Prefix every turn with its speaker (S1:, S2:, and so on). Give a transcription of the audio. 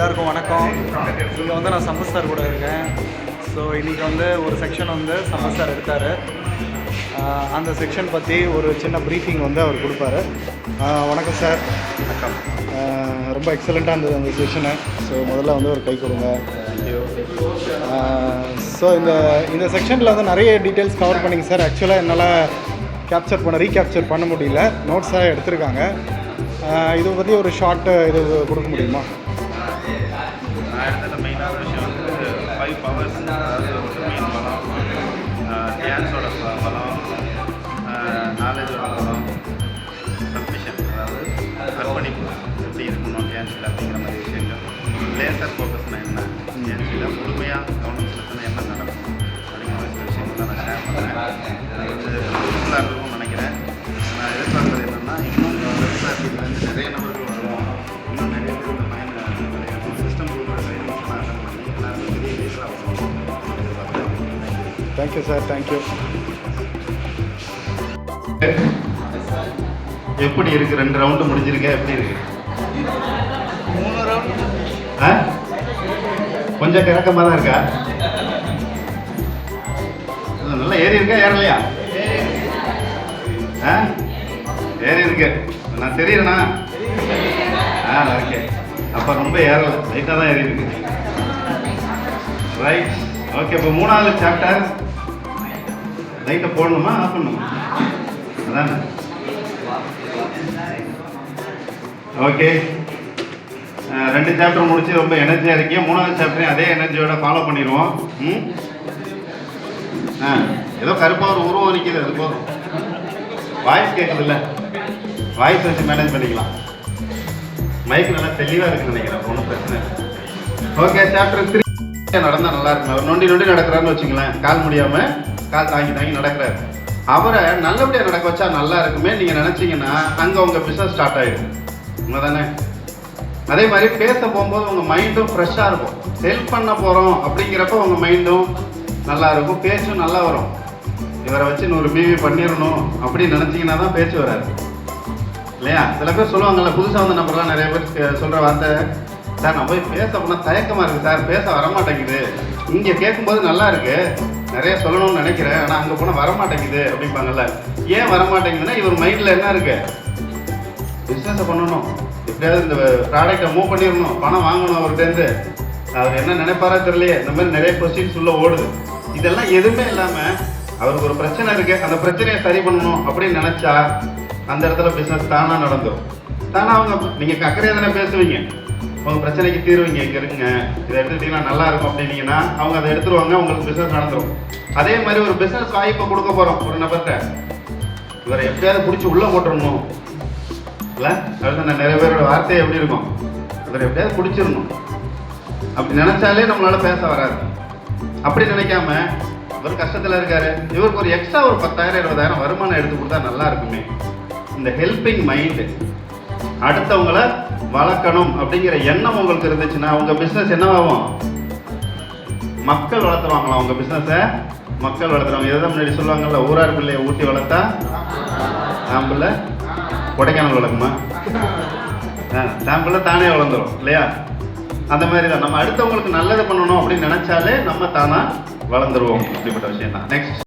S1: எல்லாருக்கும் வணக்கம். இங்கே வந்து நான் சம்பத் சார் கூட இருக்கேன். ஸோ இன்றைக்கி வந்து ஒரு செக்ஷன் வந்து சம்பத் சார் எடுத்தார். அந்த செக்ஷன் பற்றி ஒரு சின்ன ப்ரீஃபிங் வந்து அவர் கொடுப்பாரு. வணக்கம் சார்.
S2: வணக்கம்.
S1: ரொம்ப எக்ஸலண்ட்டாக இருந்தது அந்த செக்ஷனு. ஸோ முதல்ல வந்து ஒரு கை கொடுங்க. ஸோ இந்த செக்ஷனில் வந்து நிறைய டீட்டெயில்ஸ் கவர் பண்ணிங்க சார். ஆக்சுவலாக என்னால் ரீகேப்சர் பண்ண முடியல. நோட்ஸாக எடுத்திருக்காங்க. இதை பற்றி ஒரு ஷார்ட்டு இது கொடுக்க முடியுமா?
S2: நான் எடுத்தது மெயினான விஷயம் வந்து 5 பவர்ஸ், அதாவது ஒரு மெயின் பலம், டான்ஸோட பலம், நாலேஜோட பலம், சப்மிஷன், அதாவது அர்ப்பணிப்பு எப்படி இருக்கணும் டான்ஸில் அப்படிங்கிற மாதிரி விஷயங்கள், லேசர் ஃபோக்கஸ்னால் என்ன, டான்ஸில் முழுமையாக கவனம் செலுத்தினா என்ன நடக்கும் அப்படிங்கிற மாதிரி விஷயங்கள் தான் நான் ஷேர் பண்ணுறேன். அது வந்து யூஸ்ஃபுல்லாக இருக்கும்னு நினைக்கிறேன். நான் எதிர்பார்க்குறது என்னென்னா, இன்னும் விவசாயத்துலேருந்து நிறைய நபர்கள் வருவோம், இன்னும் நிறைய பேர் இந்த mind system
S1: thank you sir. Thank you.
S2: எப்படி இருக்கு? 2 ரவுண்டு முடிஞ்சிருக்க, எப்படி இருக்கு?
S1: 3 ரவுண்டு
S2: கொஞ்சம் கிழக்கமாக தான் இருக்கா? நல்லா ஏறி இருக்கா, ஏறலையா? ஏறி இருக்கு. நான் தெரியறேண்ணா. ஓகே. அப்போ ரொம்ப ஏறலை, லைட்டாக தான் ஏறி இருக்கு. ரைட். ஓகே. இப்போ 3வது சாப்டர் லைட்டை போடணுமா, ஆஃப் பண்ணணுமா? அதானே. ஓகே. 2 சாப்டர் முடிச்சு ரொம்ப எனர்ஜியாக இருக்கீங்க. 3வது சாப்டரையும் அதே எனர்ஜியோட ஃபாலோ பண்ணிடுவோம். ஏதோ கருப்பாக ஒரு உருவம் நிற்கிது, அது போதும். வாய்ஸ் கேட்குது இல்லை, வாய்ஸ் வச்சு மேனேஜ் பண்ணிக்கலாம். மைக் நல்லா தெளிவாக இருக்குன்னு நினைக்கிறேன், ஒன்றும் பிரச்சனை இல்லை. ஓகே. சாப்டர் 3 நடந்தால் நல்லா இருக்கும். அவர் நொண்டி நடக்கிறாருன்னு வச்சுங்களேன், கால் முடியாமல் கால் தாங்கி நடக்கிறாரு. அவரை நல்லபடியாக நடக்க வச்சா நல்லா இருக்குமே நீங்கள் நினச்சிங்கன்னா அங்கே உங்கள் பிஸ்னஸ் ஸ்டார்ட் ஆகிடும். உண்மை தானே? அதே மாதிரி பேச போகும்போது உங்கள் மைண்டும் ஃப்ரெஷ்ஷாக இருக்கும். ஹெல்ப் பண்ண போகிறோம் அப்படிங்கிறப்ப உங்கள் மைண்டும் நல்லா இருக்கும், பேச்சும் நல்லா வரும். இவரை வச்சு 100 பிவி பண்ணிடணும் அப்படின்னு நினச்சிங்கன்னா தான் பேச்சு வராது இல்லையா? சில பேர் சொல்லுவாங்கல்ல, புதுசாக வந்த நம்பர்லாம் நிறைய பேர் சொல்கிற வார்த்தை, சார் நான் போய் பேச போனால் தயக்கமாக இருக்குது சார், பேச வரமாட்டேங்குது. இங்கே கேட்கும்போது நல்லா இருக்குது, நிறைய சொல்லணும்னு நினைக்கிறேன், ஆனால் அங்கே போனால் வரமாட்டேங்குது அப்படிம்பாங்கல்ல. ஏன் வரமாட்டேங்குதுன்னா, இவர் மைண்டில் என்ன இருக்குது? பிஸ்னஸை பண்ணணும், எப்படியாவது இந்த ப்ராடக்டை மூவ் பண்ணிடணும், பணம் வாங்கணும் அவர்கிட்டேருந்து. அவர் என்ன நினைப்பாரா தெரியலையே, இந்த மாதிரி நிறைய கொஸ்டின்ஸ் உள்ள ஓடுது. இதெல்லாம் எதுவுமே இல்லாமல் அவருக்கு ஒரு பிரச்சனை இருக்குது, அந்த பிரச்சனையை சரி பண்ணணும் அப்படின்னு நினச்சா அந்த இடத்துல பிஸ்னஸ் தானாக நடந்துடும். தானாக அவங்க நீங்கள் அக்கறையாக தானே பேசுவீங்க, உங்கள் பிரச்சனைக்கு தீர்வீங்க, இங்கே இருக்குங்க, இதை எடுத்துக்கிட்டிங்கன்னா நல்லா இருக்கும் அப்படின்னீங்கன்னா அவங்க அதை எடுத்துருவாங்க, உங்களுக்கு பிஸ்னஸ் நடந்துடும். அதே மாதிரி ஒரு பிஸ்னஸ் வாய்ப்பை கொடுக்க போகிறோம் ஒரு நபர்கிட்ட, இவரை எப்படியாவது பிடிச்சி உள்ளே போட்டுடணும் இல்லை? அடுத்த நிறைய பேரோட வார்த்தையை எப்படி இருக்கும், இவரை எப்படியாவது பிடிச்சிடணும் அப்படி நினச்சாலே நம்மளால் பேச வராது. அப்படி நினைக்காம இவர் கஷ்டத்தில் இருக்காரு, இவருக்கு ஒரு எக்ஸ்ட்ரா ஒரு 10,000 20,000 வருமானம் எடுத்து கொடுத்தா நல்லா இருக்குமே. இந்த ஹெல்பிங் மைண்டு, அடுத்தவங்களை வளர்க்கணும் அப்படிங்கிற எண்ணம் உங்களுக்கு இருந்துச்சுன்னா உங்கள் பிஸ்னஸ் என்னவாகும்? மக்கள் வளர்த்துருவாங்களா உங்கள் பிஸ்னஸை? மக்கள் வளர்த்துருவாங்க. இதுதான் முன்னாடி சொல்லுவாங்கல்ல, ஊரார் பிள்ளையை ஊட்டி வளர்த்தா சாம்பிள் கொடைக்கானல் வளர்க்குமா? சாம்பிள் தானே வளர்ந்துடும் இல்லையா? அந்த மாதிரி தான் நம்ம அடுத்தவங்களுக்கு நல்லது பண்ணணும் அப்படின்னு நினைச்சாலே நம்ம தானா வளர்ந்துருவோம். அப்படிப்பட்ட விஷயம் தான். நெக்ஸ்ட்